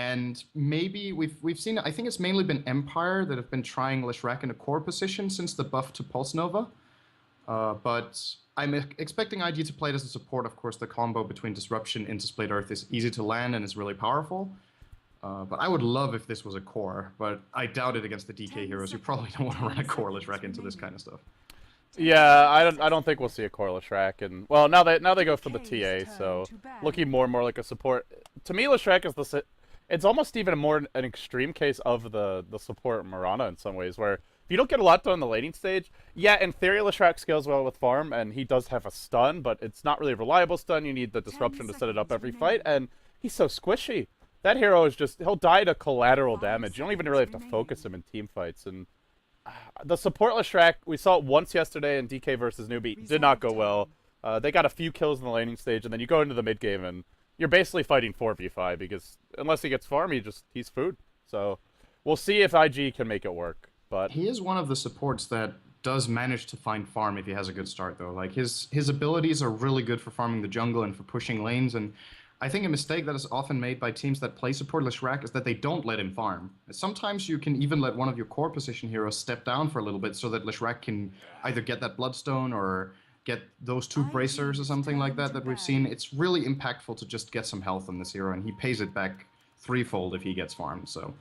And maybe we've seen, I think it's mainly been Empire that have been trying Leshrac in a core position since the buff to Pulse Nova. But I'm expecting IG to play it as a support. Of course, the combo between Disruption into Split Earth is easy to land and is really powerful. But I would love if this was a core, but I doubt it against the DK heroes. You probably don't want to run a core Leshrac into this kind of stuff. Yeah, I don't think we'll see a core Leshrac, and well, now they go for the TA, so looking more and more like a support. To me, Leshrac is it's almost even an extreme case of the support Mirana in some ways, where if you don't get a lot done in the laning stage, yeah, in theory Leshrac scales well with farm, and he does have a stun, but it's not really a reliable stun. You need the disruption to set it up every fight, and he's so squishy. That hero is he'll die to collateral damage. You don't even really have to focus him in team fights, and the support Leshrac, we saw it once yesterday in DK versus Newbie, did not go well. They got a few kills in the laning stage, and then you go into the mid game, and you're basically fighting 4v5 because unless he gets farm, he's food. So we'll see if IG can make it work. But he is one of the supports that does manage to find farm if he has a good start, though. Like his abilities are really good for farming the jungle and for pushing lanes. And I think a mistake that is often made by teams that play support Leshrac is that they don't let him farm. Sometimes you can even let one of your core position heroes step down for a little bit so that Leshrac can either get that Bloodstone or get those 2 bracers or something like that we've seen. It's really impactful to just get some health on this hero, and he pays it back threefold if he gets farmed. So,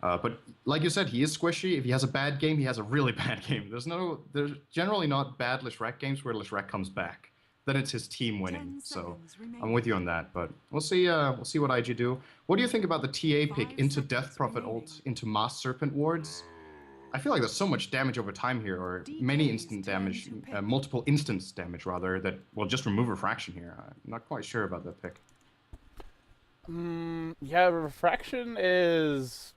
but like you said, he is squishy. If he has a bad game, he has a really bad game. There's generally not bad Leshrac games where Leshrac comes back. Then it's his team winning. So I'm with you on that. But we'll see what IG do. What do you think about the TA pick into Death Prophet ult into Masked Serpent wards? I feel like there's so much damage over time here, or many instant damage, multiple instance damage rather, that will just remove refraction here. I'm not quite sure about that pick. Yeah, refraction is...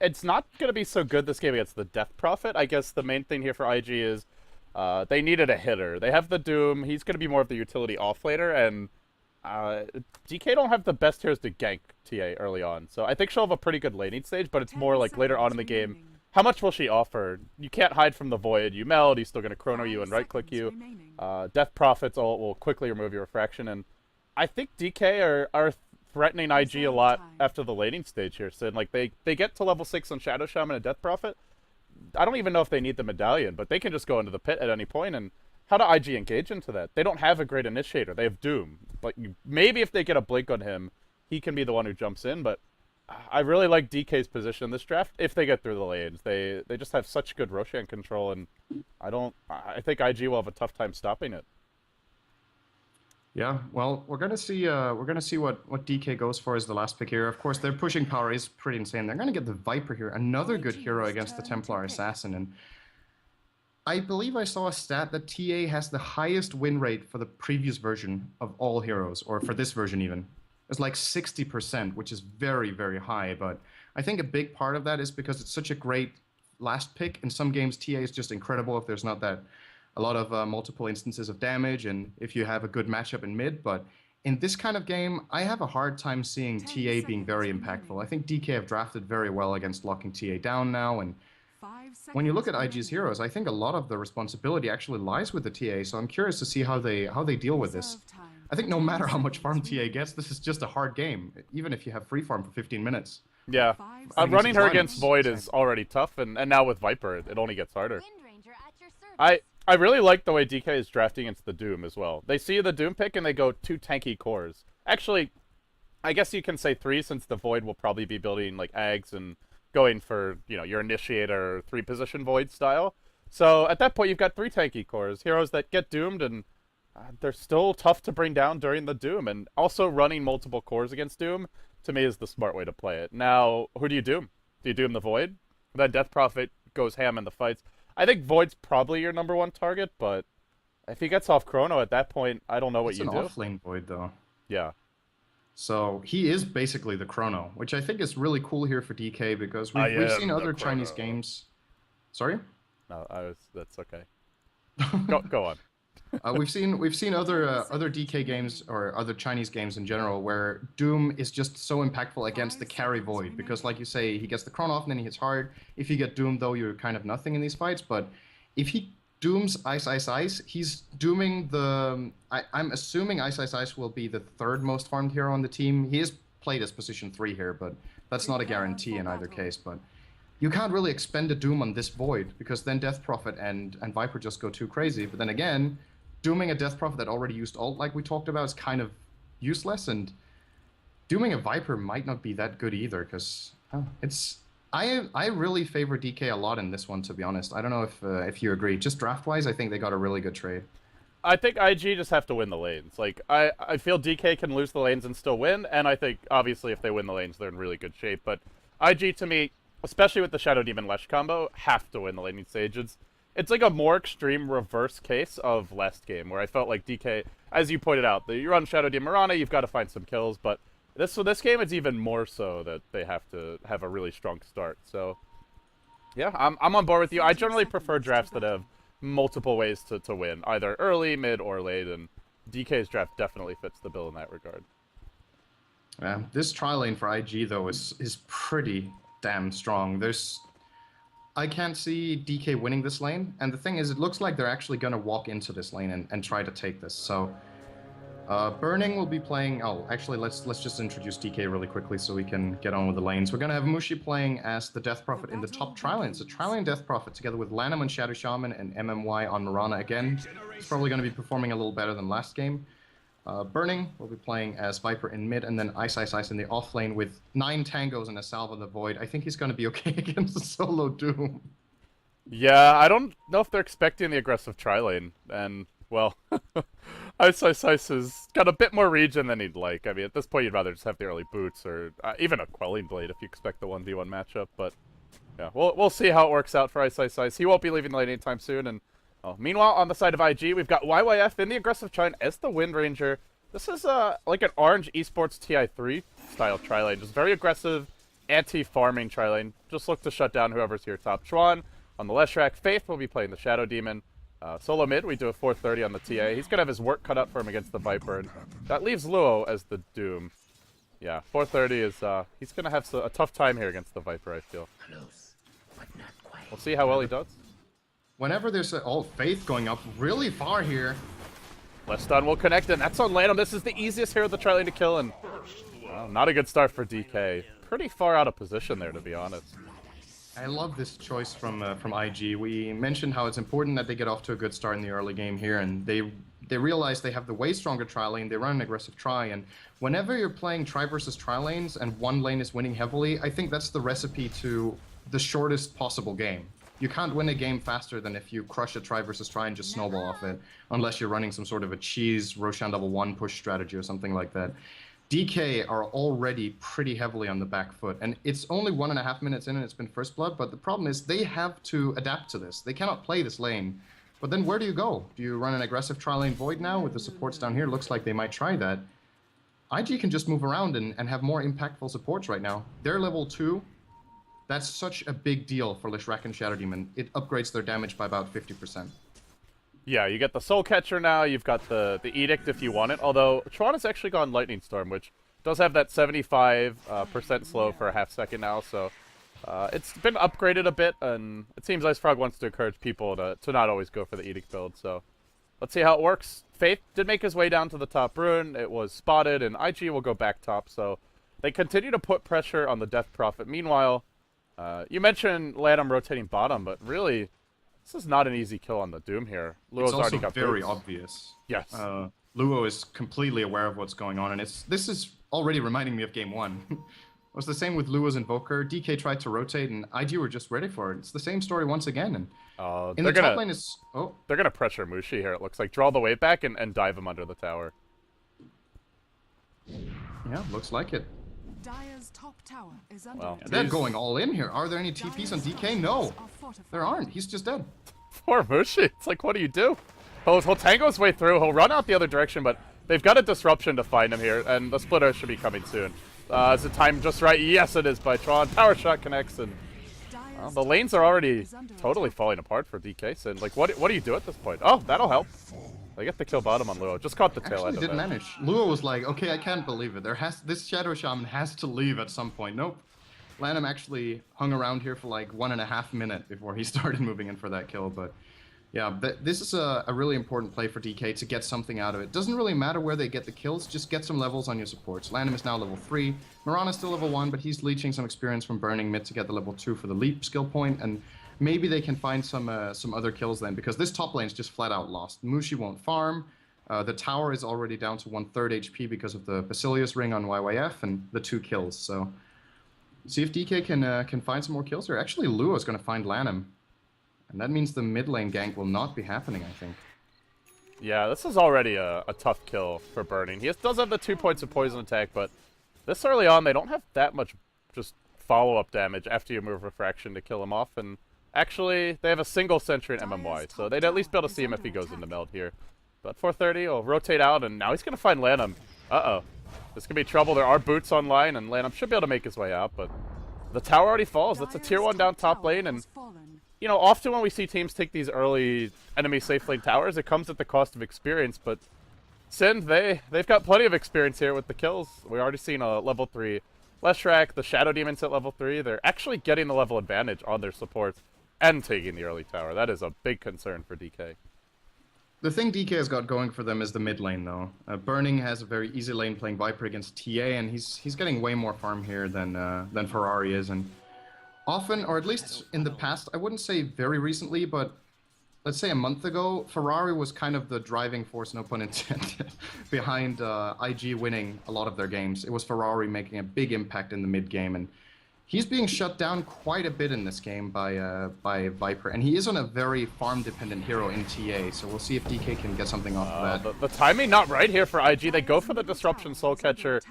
It's not going to be so good this game against the Death Prophet. I guess the main thing here for IG is they needed a hitter. They have the Doom. He's going to be more of the utility offlaner, and DK don't have the best heroes to gank TA early on. So I think she'll have a pretty good laning stage, but it's more like later on in the game. How much will she offer? You can't hide from the Void. You meld, he's still going to chrono you and right-click you. Death Prophets will quickly remove your refraction, and I think DK are threatening IG a lot after the laning stage here, Sid. Like, they get to level 6 on Shadow Shaman and Death Prophet. I don't even know if they need the medallion, but they can just go into the pit at any point, and how do IG engage into that? They don't have a great initiator. They have Doom. But maybe if they get a blink on him, he can be the one who jumps in, but I really like DK's position in this draft if they get through the lanes. They just have such good Roshan control, and I think IG will have a tough time stopping it. Yeah, well, we're gonna see what DK goes for as the last pick here. Of course, their pushing power is pretty insane. They're gonna get the Viper here, another good hero against the Templar Assassin, and I believe I saw a stat that TA has the highest win rate for the previous version of all heroes, or for this version even. It's like 60%, which is very, very high, but I think a big part of that is because it's such a great last pick. In some games, TA is just incredible if there's not a lot of multiple instances of damage and if you have a good matchup in mid, but in this kind of game, I have a hard time seeing TA being very impactful. I think DK have drafted very well against locking TA down now, and when you look at IG's heroes, I think a lot of the responsibility actually lies with the TA, so I'm curious to see how they deal with this. I think no matter how much farm TA gets, this is just a hard game, even if you have free farm for 15 minutes. Yeah, running her against Void is already tough, and now with Viper, it only gets harder. I really like the way DK is drafting into the Doom as well. They see the Doom pick and they go 2 tanky cores. Actually, I guess you can say 3 since the Void will probably be building like Ags and going for, your Initiator 3-position Void style. So at that point, you've got 3 tanky cores, heroes that get doomed, and they're still tough to bring down during the Doom. And also running multiple cores against Doom, to me, is the smart way to play it. Now, who do you Doom? Do you Doom the Void? Then Death Prophet goes ham in the fights. I think Void's probably your #1 target, but if he gets off Chrono at that point, I don't know what you do. It's an offlane Void, though. Yeah. So he is basically the Chrono, which I think is really cool here for DK because we've seen other Chinese games. Sorry? No, that's okay. Go on. We've seen other DK games or other Chinese games in general where Doom is just so impactful against the carry Void because, like you say, he gets the Chrono off and then he hits hard. If you get Doomed, though, you're kind of nothing in these fights. But if he Dooms Ice Ice Ice, he's dooming the... I'm assuming Ice Ice Ice will be the 3rd most farmed hero on the team. He is played as position 3 here, but that's not a guarantee in either case. But you can't really expend a Doom on this Void, because then Death Prophet and Viper just go too crazy. But then again, dooming a Death Prophet that already used ult like we talked about is kind of useless, and dooming a Viper might not be that good either, because it's... I really favor DK a lot in this one, to be honest. I don't know if you agree. Just draft-wise, I think they got a really good trade. I think IG just have to win the lanes. Like, I feel DK can lose the lanes and still win, and I think, obviously, if they win the lanes, they're in really good shape. But IG, to me, especially with the Shadow Demon Lesh combo, have to win the laning stage. It's like a more extreme reverse case of last game, where I felt like DK, as you pointed out, you run Shadow Demon Mirana, you've got to find some kills, but this game, it's even more so that they have to have a really strong start. So, yeah, I'm on board with you. I generally prefer drafts that have multiple ways to win, either early, mid, or late, and DK's draft definitely fits the bill in that regard. Yeah, this tri lane for IG, though, is pretty damn strong. I can't see DK winning this lane, and the thing is, it looks like they're actually going to walk into this lane and try to take this, so... Burning will be playing... Oh, actually, let's just introduce DK really quickly so we can get on with the lanes. We're going to have Mushi playing as the Death Prophet in the top tri-lane. So tri-lane Death Prophet together with Lanham and Shadow Shaman and MMY on Mirana again. He's probably going to be performing a little better than last game. Burning will be playing as Viper in mid, and then Ice Ice Ice in the off lane with 9 tangos and a Salve in the Void. I think he's going to be okay against the solo Doom. Yeah, I don't know if they're expecting the aggressive tri-lane, and, well... Ice Ice Ice has got a bit more regen than he'd like. I mean, at this point, you'd rather just have the early boots or even a Quelling Blade if you expect the 1v1 matchup. But yeah, we'll see how it works out for Ice Ice Ice. He won't be leaving the lane anytime soon. And meanwhile, on the side of IG, we've got YYF in the aggressive Trine as the Wind Ranger. This is like an orange esports TI3 style tri-lane, just very aggressive, anti-farming tri-lane. Just look to shut down whoever's here top. Chuan on the Leshrac. Faith will be playing the Shadow Demon. Solo mid, we do a 430 on the TA. He's going to have his work cut out for him against the Viper. And that leaves Luo as the Doom. Yeah, 430 is, he's going to have a tough time here against the Viper, I feel. We'll see how well he does. Whenever there's Faith going up really far here. Left stun will connect, and that's on Lanham. This is the easiest hero of the tri-lane to kill, and not a good start for DK. Pretty far out of position there, to be honest. I love this choice from IG. We mentioned how it's important that they get off to a good start in the early game here, and they realize they have the way stronger tri-lane, they run an aggressive tri, and whenever you're playing tri versus tri-lanes and one lane is winning heavily, I think that's the recipe to the shortest possible game. You can't win a game faster than if you crush a tri versus tri and just snowball off it, unless you're running some sort of a cheese Roshan level 1 push strategy or something like that. DK are already pretty heavily on the back foot, and it's only 1.5 minutes in and it's been first blood, but the problem is they have to adapt to this. They cannot play this lane. But then where do you go? Do you run an aggressive tri-lane Void now with the supports down here? Looks like they might try that. IG can just move around and have more impactful supports right now. They're level 2. That's such a big deal for Leshrac and Shadow Demon. It upgrades their damage by about 50%. Yeah, you get the Soul Catcher now, you've got the Edict if you want it, although Tron has actually gone Lightning Storm, which does have that 75% slow for a half second now, so it's been upgraded a bit, and it seems IceFrog wants to encourage people to not always go for the Edict build, so let's see how it works. Faith did make his way down to the top rune, it was spotted, and IG will go back top, so they continue to put pressure on the Death Prophet. Meanwhile, you mentioned Lanham rotating bottom, but really... this is not an easy kill on the Doom here. Luo's already got very boots. obvious. Yes. Luo is completely aware of what's going on, and this is already reminding me of Game 1. It was the same with Luo's Invoker. DK tried to rotate, and IG were just ready for it. It's the same story once again. And in the top lane is... oh. They're going to pressure Mushi here, it looks like. Draw the wave back and dive him under the tower. Yeah, looks like it. Dire's top tower is under Well, They're going all in here. Are there any TPs on DK? No. There aren't. He's just dead. Poor Mushi. It's like, what do you do? He'll tango his way through. He'll run out the other direction, but they've got a disruption to find him here, and the splitter should be coming soon. Is the time just right? Yes, it is by Tron. Power shot connects, and the lanes are already totally falling apart for DK. So, like, what do you do at this point? Oh, that'll help. They get the kill bottom on Luo. Just caught the tail end of it. Actually did manage. Luo was like, okay, I can't believe it. This Shadow Shaman has to leave at some point. Nope. Lanham actually hung around here for like 1.5 minutes before he started moving in for that kill, but Yeah, this is a really important play for DK to get something out of it. Doesn't really matter where they get the kills, just get some levels on your supports. Lanham is now level 3, Mirana's still level 1, but he's leeching some experience from burning mid to get the level 2 for the leap skill point, and maybe they can find some other kills then, because this top lane is just flat out lost. Mushi won't farm, the tower is already down to 1/3 HP because of the Basilius ring on YYF and the 2 kills, so... See if DK can find some more kills here. Actually, Luo is going to find Lanham. And that means the mid lane gank will not be happening, I think. Yeah, this is already a tough kill for Burning. He does have the 2 points of poison attack, but this early on, they don't have that much just follow-up damage after you move Refraction to kill him off. And actually, they have a single sentry in MMY, so they'd at least be able to see him if he goes into meld here. But 430 will rotate out, and now he's going to find Lanham. Uh-oh. This could be trouble. There are boots online, and Lanham should be able to make his way out, but the tower already falls. That's a tier 1 down top lane, and... You know, often when we see teams take these early enemy safe lane towers, it comes at the cost of experience, but Sind, they've got plenty of experience here with the kills. We've already seen a level 3 Leshrac, the Shadow Demons at level 3. They're actually getting the level advantage on their supports and taking the early tower. That is a big concern for DK. The thing DK has got going for them is the mid lane, though. Burning has a very easy lane playing Viper against TA, and he's getting way more farm here than Ferrari is, and... Often, or at least in the past, I wouldn't say very recently, but let's say a month ago, Ferrari was kind of the driving force, no pun intended, behind IG winning a lot of their games. It was Ferrari making a big impact in the mid game, and he's being shut down quite a bit in this game by Viper, and he is on a very farm-dependent hero in TA, so we'll see if DK can get something off of that. The timing not right here for IG. They go for the Disruption Soul Catcher.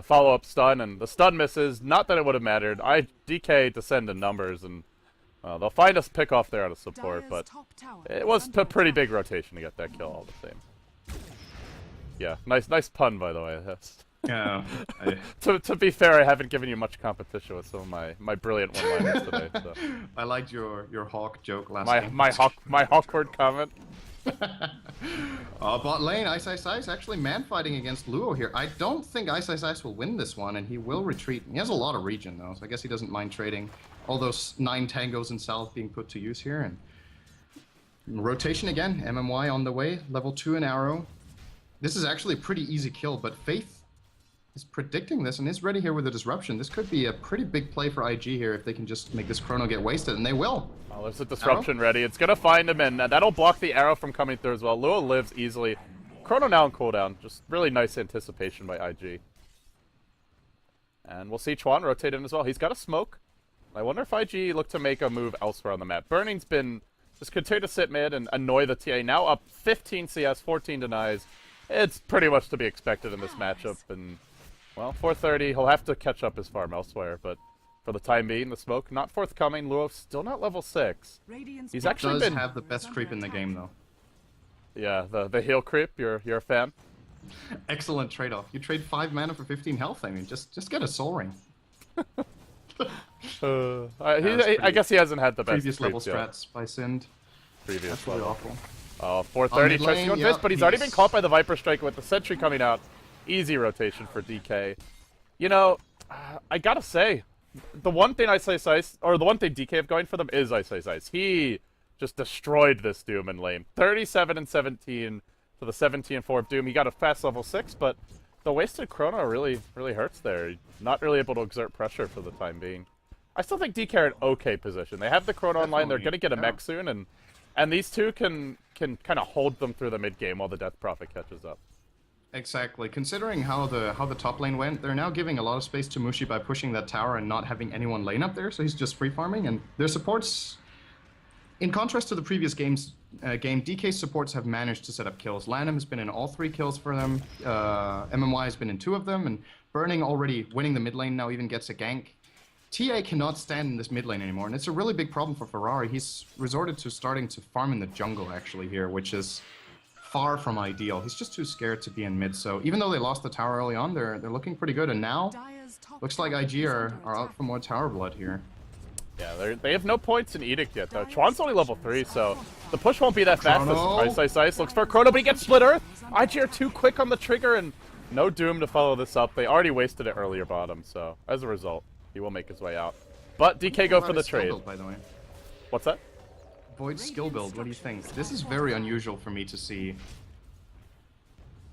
Follow-up stun, and the stun misses. Not that it would have mattered. DK descend in numbers, and they'll find us pick off there out of support, but it was a pretty big rotation to get that kill all the same. Yeah, nice pun, by the way. Yeah. To be fair, I haven't given you much competition with some of my brilliant one-liners today. So. I liked your Hawk joke last game. My Hawkward comment. Bot lane, Ice actually man-fighting against Luo here. I don't think Ice will win this one, and he will retreat. He has a lot of regen, though, so I guess he doesn't mind trading all those 9 tangos in south being put to use here. And rotation again, MMY on the way, level 2 in arrow. This is actually a pretty easy kill, but Faith is predicting this and is ready here with a disruption. This could be a pretty big play for IG here if they can just make this chrono get wasted, and they will. Oh, there's a disruption ready. It's going to find him, and that'll block the arrow from coming through as well. Luo lives easily. Chrono now on cooldown. Just really nice anticipation by IG. And we'll see Chuan rotate in as well. He's got a smoke. I wonder if IG look to make a move elsewhere on the map. Burning's been just continue to sit mid and annoy the TA. Now up 15 CS, 14 denies. It's pretty much to be expected in this matchup, and... Well, 430, he'll have to catch up his farm elsewhere, but for the time being, the smoke not forthcoming. Luo still not level 6. He's actually does have the best creep in the game, though. Yeah, the heal creep, you're a fan? Excellent trade-off. You trade 5 mana for 15 health, I mean, just get a soul ring. I guess he hasn't had the best previous level yet. strats by Sind. Previous really awful. 430 tries to go this, but he's already been caught by the Viper Strike with the Sentry coming out. Easy rotation for DK. You know, I gotta say, the one thing the one thing DK have going for them is Ice. He just destroyed this Doom in lane. 37 and 17 to the 17 and 4 of Doom. He got a fast level 6, but the wasted chrono really hurts there. Not really able to exert pressure for the time being. I still think DK are in okay position. They have the chrono online. They're gonna get a mech soon, and these two can kind of hold them through the mid game while the Death Prophet catches up. Exactly. Considering how the top lane went, they're now giving a lot of space to Mushi by pushing that tower and not having anyone lane up there, so he's just free farming, and their supports, in contrast to the previous game, DK's supports have managed to set up kills. Lanham has been in all 3 kills for them, MMY has been in 2 of them, and Burning already winning the mid lane now even gets a gank. TA cannot stand in this mid lane anymore, and it's a really big problem for Ferrari. He's resorted to starting to farm in the jungle, actually, here, which is far from ideal. He's just too scared to be in mid, so even though they lost the tower early on, they're looking pretty good, and now looks like IG are out for more tower blood here. Yeah, they have no points in Edict yet, though. Chuan's only level 3, so the push won't be that fast. Ice looks for Chrono, but he gets Split Earth. IG are too quick on the trigger, and no Doom to follow this up. They already wasted it earlier bottom, so as a result, he will make his way out. But DK go for the trade. By the way. What's that? Void's skill build, what do you think? This is very unusual for me to see.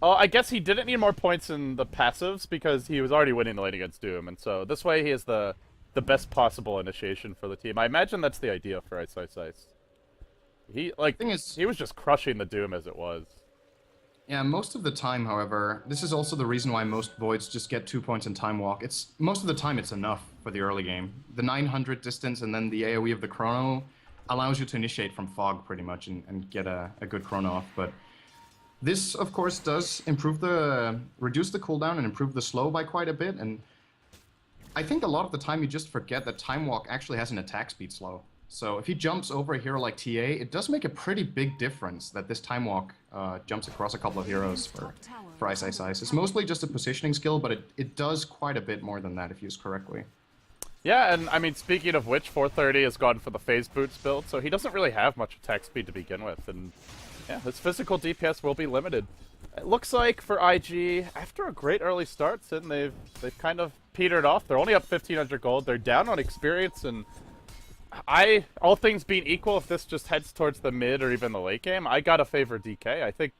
Oh, I guess he didn't need more points in the passives because he was already winning the lane against Doom, and so this way he has the best possible initiation for the team. I imagine that's the idea for Ice Ice Ice. He he was just crushing the Doom as it was. Yeah, most of the time, however, this is also the reason why most Voids just get 2 points in Time Walk. Most of the time it's enough for the early game. The 900 distance and then the AoE of the Chrono allows you to initiate from Fog pretty much and get a good Chrono off. But this, of course, does reduce the cooldown and improve the slow by quite a bit. And I think a lot of the time you just forget that Time Walk actually has an attack speed slow. So if he jumps over a hero like TA, it does make a pretty big difference that this Time Walk jumps across a couple of heroes for Ice Ice Ice. It's mostly just a positioning skill, but it does quite a bit more than that if used correctly. Yeah, and I mean, speaking of which, 430 has gone for the phase boots build, so he doesn't really have much attack speed to begin with, and yeah, his physical DPS will be limited. It looks like for IG, after a great early start, Sin, they've kind of petered off. They're only up 1,500 gold. They're down on experience, and all things being equal, if this just heads towards the mid or even the late game, I gotta favor DK. I think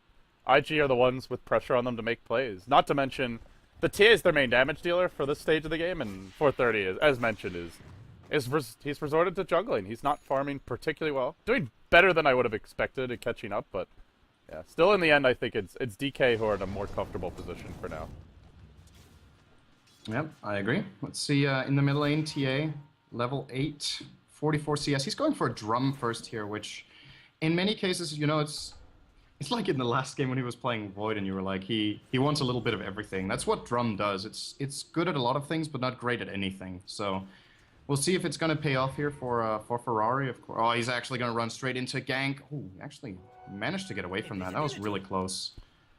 IG are the ones with pressure on them to make plays. Not to mention, the TA is their main damage dealer for this stage of the game, and 430, as mentioned, he's resorted to jungling. He's not farming particularly well. Doing better than I would have expected at catching up, but yeah, still in the end, I think it's DK who are in a more comfortable position for now. Yep, I agree. Let's see, in the mid lane, TA, level 8, 44 CS. He's going for a drum first here, which in many cases, you know, it's like in the last game when he was playing Void and you were like, he wants a little bit of everything. That's what drum does. It's good at a lot of things, but not great at anything. So we'll see if it's going to pay off here for Ferrari, of course. Oh, he's actually going to run straight into gank. Oh, he actually managed to get away from that. That was really close.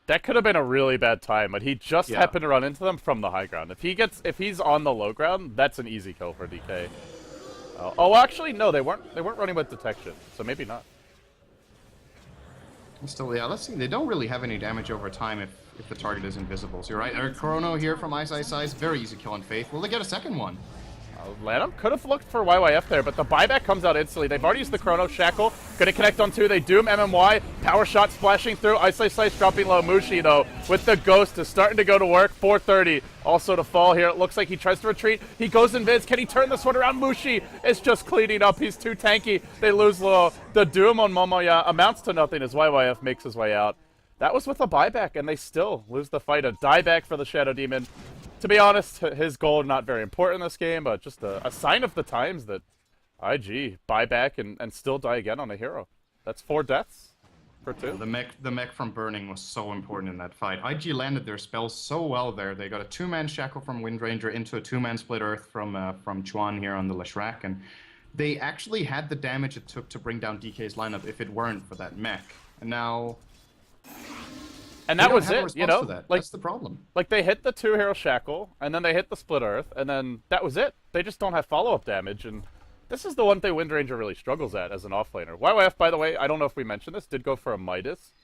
That could have been a really bad time, but he just happened to run into them from the high ground. If he's on the low ground, that's an easy kill for DK. Oh, actually, no, they weren't running with detection, so maybe not. Still, yeah, let's see. They don't really have any damage over time if the target is invisible. So you're right. Eric Chrono here from Ice Ice Ice. Very easy kill on Faith. Will they get a second one? Lanham could have looked for YYF there, but the buyback comes out instantly. They've already used the Chrono Shackle. Gonna connect on two. They Doom MMY. Power shot splashing through. Ice Ice Ice dropping low. Mushi, though, with the Ghost, is starting to go to work. 430 also to fall here. It looks like he tries to retreat. He goes in Viz. Can he turn this one around? Mushi is just cleaning up. He's too tanky. They lose low. The Doom on Momoya amounts to nothing as YYF makes his way out. That was with a buyback, and they still lose the fight. A dieback for the Shadow Demon. To be honest, his goal not very important in this game, but just a sign of the times that IG buy back and still die again on a hero. That's 4 deaths for 2. The mech from Burning was so important in that fight. IG landed their spells so well there. They got a 2-man Shackle from Windranger into a 2-man Split Earth from Chuan here on the Leshrac, and they actually had the damage it took to bring down DK's lineup if it weren't for that mech. And now... And that was it, you know? Like, that's the problem. Like, they hit the 2-hero Shackle, and then they hit the Split Earth, and then that was it. They just don't have follow-up damage, and this is the one thing Windranger really struggles at as an offlaner. YYF, by the way, I don't know if we mentioned this, did go for a Midas.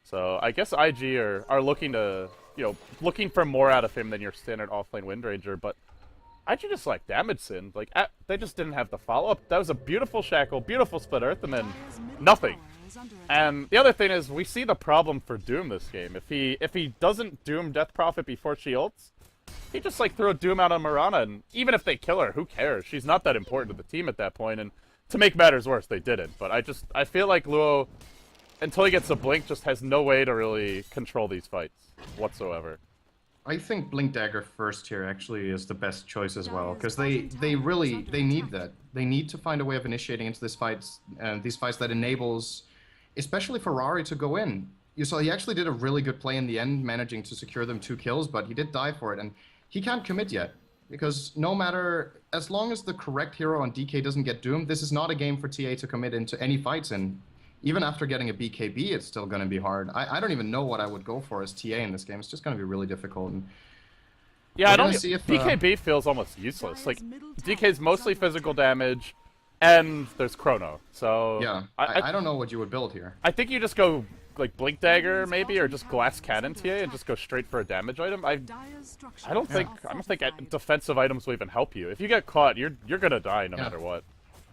So I guess IG are looking to, you know, looking for more out of him than your standard offlane Windranger, but IG just like damage Sin. Like, they just didn't have the follow-up. That was a beautiful Shackle, beautiful Split Earth, and then nothing. And the other thing is, we see the problem for Doom this game. If he doesn't Doom Death Prophet before she ults, he just like threw a Doom out on Mirana, and even if they kill her, who cares? She's not that important to the team at that point, and to make matters worse, they didn't. But I feel like Luo, until he gets a Blink, just has no way to really control these fights whatsoever. I think Blink Dagger first here actually is the best choice as well, because they need that. They need to find a way of initiating into these fights that enables, especially Ferrari, to go in. You saw he actually did a really good play in the end, managing to secure them 2 kills, but he did die for it, and he can't commit yet, because no matter, as long as the correct hero on DK doesn't get doomed, this is not a game for TA to commit into any fights in. Even after getting a BKB, it's still going to be hard. I don't even know what I would go for as TA in this game. It's just going to be really difficult. And yeah, I don't see if BKB feels almost useless. Like, DK's mostly physical damage, and there's Chrono. So yeah, I don't know what you would build here. I think you just go like Blink Dagger maybe, or just Glass Cannon TA and just go straight for a damage item. I don't think defensive items will even help you. If you get caught, you're gonna die no matter what.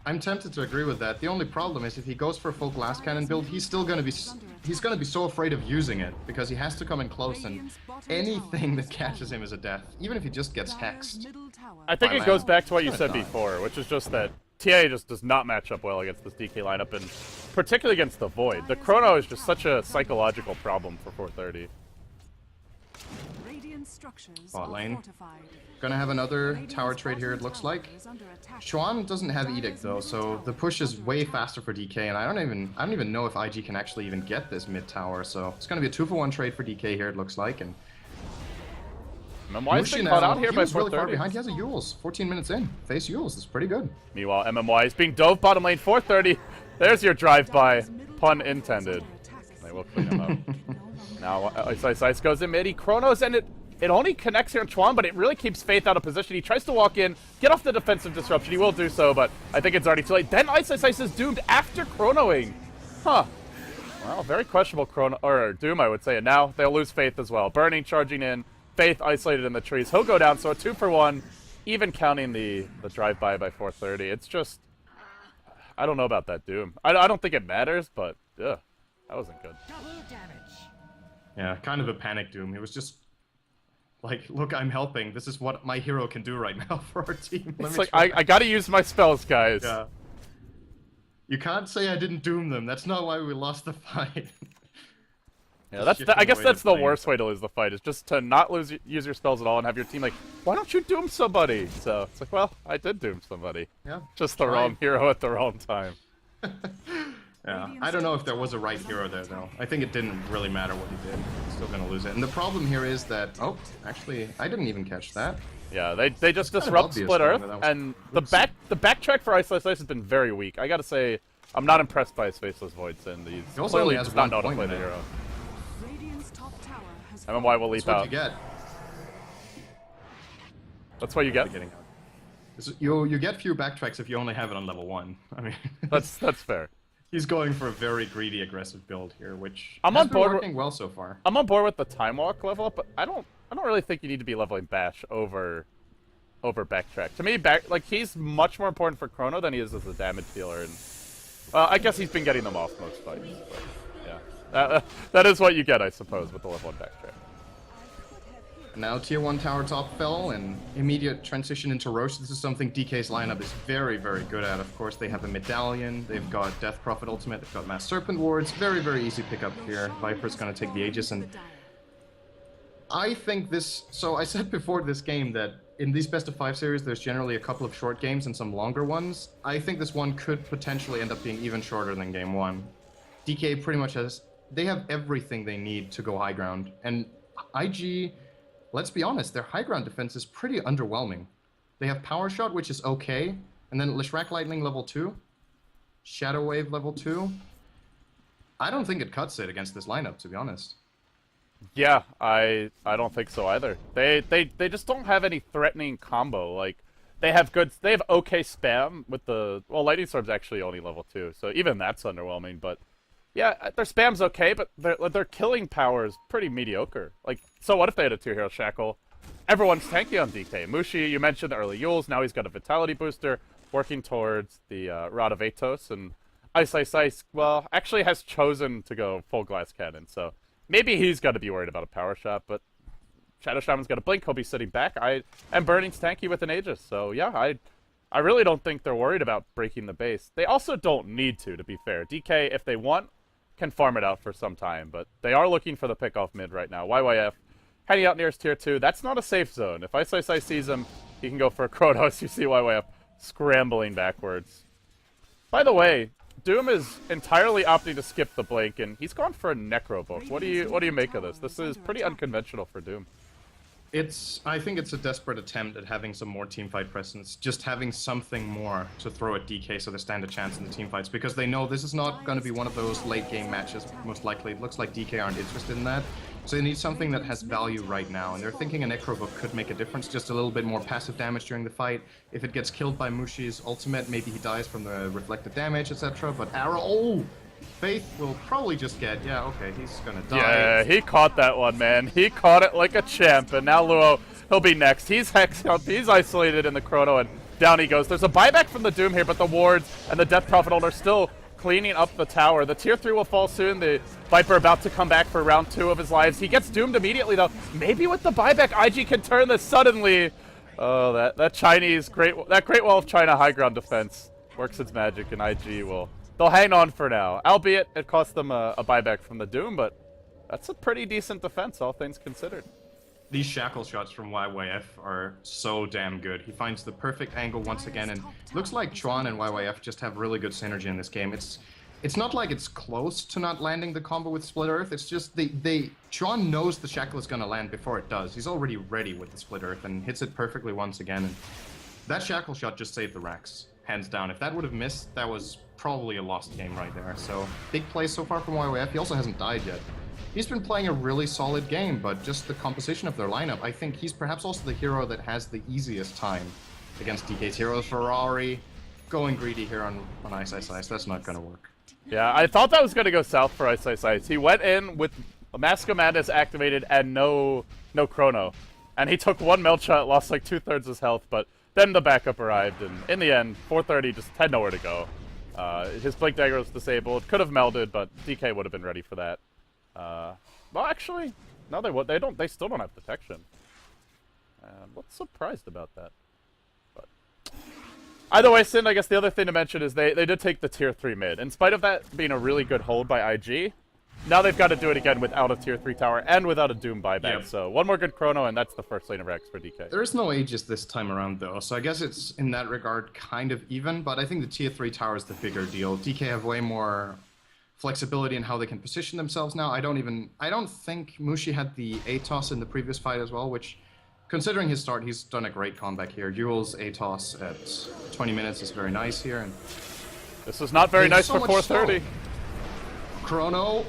I'm tempted to agree with that. The only problem is if he goes for a full glass cannon build, he's still gonna be so afraid of using it because he has to come in close, and anything that catches him is a death, even if he just gets hexed. I think it goes back to what you said before, which is just that TA just does not match up well against this DK lineup, and particularly against the Void. The Chrono is just such a psychological problem for 430. Bot lane. Gonna have another tower trade here, it looks like. Xuan doesn't have Edict though, so the push is way faster for DK, and I don't even know if IG can actually even get this mid tower, so it's gonna be a 2-for-1 trade for DK here, it looks like. And MMY is being caught out here by 430. Really far behind. He has a Yules. 14 minutes in. Face Yules. It's pretty good. Meanwhile, MMY is being dove bottom lane 430. There's your drive-by. Pun intended. They will clean him up. Now, Ice goes in mid. He chronos, and it only connects here on Chuan, but it really keeps Faith out of position. He tries to walk in, get off the defensive disruption. He will do so, but I think it's already too late. Then Ice is doomed after chronoing. Huh. Well, very questionable chrono, or Doom, I would say. And now they'll lose Faith as well. Burning, charging in. Faith isolated in the trees. He'll go down, so a 2-for-1, even counting the drive-by by 430. It's just, I don't know about that Doom. I don't think it matters, but ugh, that wasn't good. Yeah, kind of a panic Doom. It was just like, look, I'm helping. This is what my hero can do right now for our team. It's like, I gotta use my spells, guys. Yeah. You can't say I didn't Doom them. That's not why we lost the fight. Yeah, I guess that's the worst way to lose the fight, is just to not use your spells at all and have your team like, why don't you Doom somebody? So it's like, well, I did Doom somebody. Yeah. Just the wrong hero at the wrong time. Yeah, I don't know if there was a right hero there, though. I think it didn't really matter what he did. He's still gonna lose it. And the problem here is that, oh, actually, I didn't even catch that. Yeah, they just disrupt Split Earth, and the backtrack for Ice has been very weak. I gotta say, I'm not impressed by his Faceless Voids, and he's clearly does not know how to play the hero. MMY will leap out. That's what you get. That's what you get? You get few backtracks if you only have it on level 1. I mean, that's fair. He's going for a very greedy, aggressive build here, which has been working well so far. I'm on board with the Time Walk level up, but I don't really think you need to be leveling Bash over backtrack. To me, he's much more important for Chrono than he is as a damage dealer, and I guess he's been getting them off most fights. But, yeah, that is what you get, I suppose, with the level 1 backtrack. Now tier 1 tower top fell, and immediate transition into Roche. This is something DK's lineup is very, very good at. Of course, they have a Medallion, they've got Death Prophet Ultimate, they've got Mass Serpent Wards. Very, very easy pickup here. Viper's gonna take the Aegis, and I think this... So I said before this game that in these best of 5 series, there's generally a couple of short games and some longer ones. I think this one could potentially end up being even shorter than game 1. DK pretty much has... They have everything they need to go high ground, and IG... Let's be honest, their high ground defense is pretty underwhelming. They have Power Shot, which is okay, and then Lishrak Lightning level 2, Shadow Wave level 2. I don't think it cuts it against this lineup, to be honest. Yeah, I don't think so either. They just don't have any threatening combo. Like, they have okay spam with the... Well, Lightning Storm's actually only level 2, so even that's underwhelming, but... Yeah, their spam's okay, but their killing power is pretty mediocre. Like, so what if they had a 2-hero Shackle? Everyone's tanky on DK. Mushi, you mentioned the early Yules, now he's got a Vitality booster, working towards the Rod of Atos, and Ice, well, actually has chosen to go full Glass Cannon, so maybe he's got to be worried about a Power Shot, but Shadow Shaman's got a Blink, he'll be sitting back, and Burning's tanky with an Aegis, so yeah, I really don't think they're worried about breaking the base. They also don't need to be fair. DK, if they want, can farm it out for some time, but they are looking for the pick off mid right now. YYF heading out nearest tier 2. That's not a safe zone. If Ice sees him, he can go for a Kronos. You see YYF scrambling backwards. By the way, Doom is entirely opting to skip the Blink, and he's gone for a Necro Book. What do you make of this? This is pretty unconventional for Doom. I think it's a desperate attempt at having some more teamfight presence, just having something more to throw at DK so they stand a chance in the teamfights, because they know this is not going to be one of those late game matches, most likely. It looks like DK aren't interested in that, so they need something that has value right now, and they're thinking a Necrobook could make a difference, just a little bit more passive damage during the fight. If it gets killed by Mushi's ultimate, maybe he dies from the reflected damage, etc., but Arrow... Oh! Faith will probably just get, yeah, okay, he's gonna die. Yeah, he caught that one, man. He caught it like a champ, and now Luo, he'll be next. He's hexed out, he's isolated in the Chrono, and Down he goes. There's a buyback from the Doom here, but the wards and the Death Prophet ult are still cleaning up the tower. The tier 3 will fall soon. The Viper about to come back for round 2 of his lives. He gets doomed immediately, though. Maybe with the buyback, IG can turn this suddenly. Oh, that Chinese Great Wall of China high ground defense works its magic, and IG they'll hang on for now. Albeit it cost them a buyback from the Doom, but that's a pretty decent defense, all things considered. These shackle shots from YYF are so damn good. He finds the perfect angle once again, and looks like Chuan and YYF just have really good synergy in this game. It's not like it's close to not landing the combo with Split Earth. It's just Chuan knows the shackle is gonna land before it does. He's already ready with the Split Earth and hits it perfectly once again. And that shackle shot just saved the racks, hands down. If that would have missed, that was probably a lost game right there. So big play so far from YYF. He also hasn't died yet. He's been playing a really solid game, but just the composition of their lineup, I think he's perhaps also the hero that has the easiest time against DK's heroes. Ferrari, going greedy here on Ice Ice Ice, that's not going to work. Yeah, I thought that was going to go south for Ice Ice Ice. He went in with Mask of Madness activated and no chrono. And he took one melt shot, lost like 2/3 his health, but then the backup arrived, and in the end, 430 just had nowhere to go. His Blink Dagger was disabled, could have melded, but DK would have been ready for that. Well, actually, no, they still don't have detection. What's surprised about that? But either way, Sin, I guess the other thing to mention is they did take the tier 3 mid. In spite of that being a really good hold by IG, now they've got to do it again without a tier 3 tower and without a Doom buyback. Yep. So one more good chrono, and that's the first lane of Rex for DK. There is no Aegis this time around, though, so I guess it's in that regard kind of even, but I think the tier 3 tower is the bigger deal. DK have way more flexibility in how they can position themselves now. I don't think Mushi had the ATOS in the previous fight as well, which, considering his start, he's done a great comeback here. Duel's ATOS at 20 minutes is very nice here. And this is not very nice so for 430. slow. Chrono.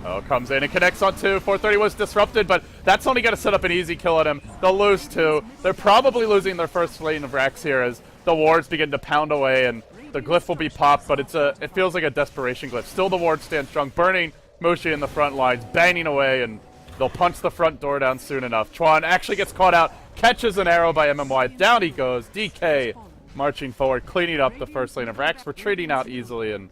Oh, comes in and connects on 2. 430 was disrupted, but that's only going to set up an easy kill on him. They'll lose 2. They're probably losing their first lane of racks here as the wards begin to pound away, and the glyph will be popped, but it feels like a desperation glyph. Still the ward stands strong, burning Mushi in the front lines, banging away, and they'll punch the front door down soon enough. Chuan actually gets caught out, catches an arrow by MMY. Down he goes. DK marching forward, cleaning up the first lane of racks, retreating out easily, and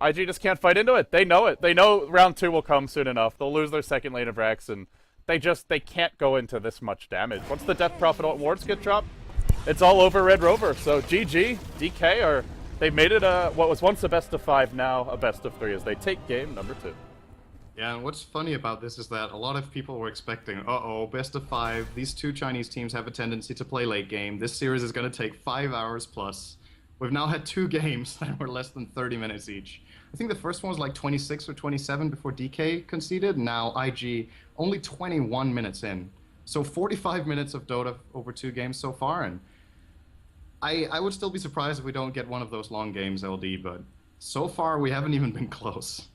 IG just can't fight into it. They know it. They know round 2 will come soon enough. They'll lose their second lane of racks, and they can't go into this much damage. Once the Death Prophet wards get dropped, it's all over Red Rover. So GG, DK they've made it what was once a best of 5, now a best of 3 as they take game number 2. Yeah, and what's funny about this is that a lot of people were expecting, best of 5, these two Chinese teams have a tendency to play late game. This series is going to take 5 hours plus. We've now had 2 games that were less than 30 minutes each. I think the first one was like 26 or 27 before DK conceded. Now IG only 21 minutes in. So 45 minutes of Dota over 2 games so far, and I would still be surprised if we don't get one of those long games, LD, but so far we haven't even been close.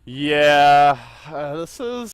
Yeah, this is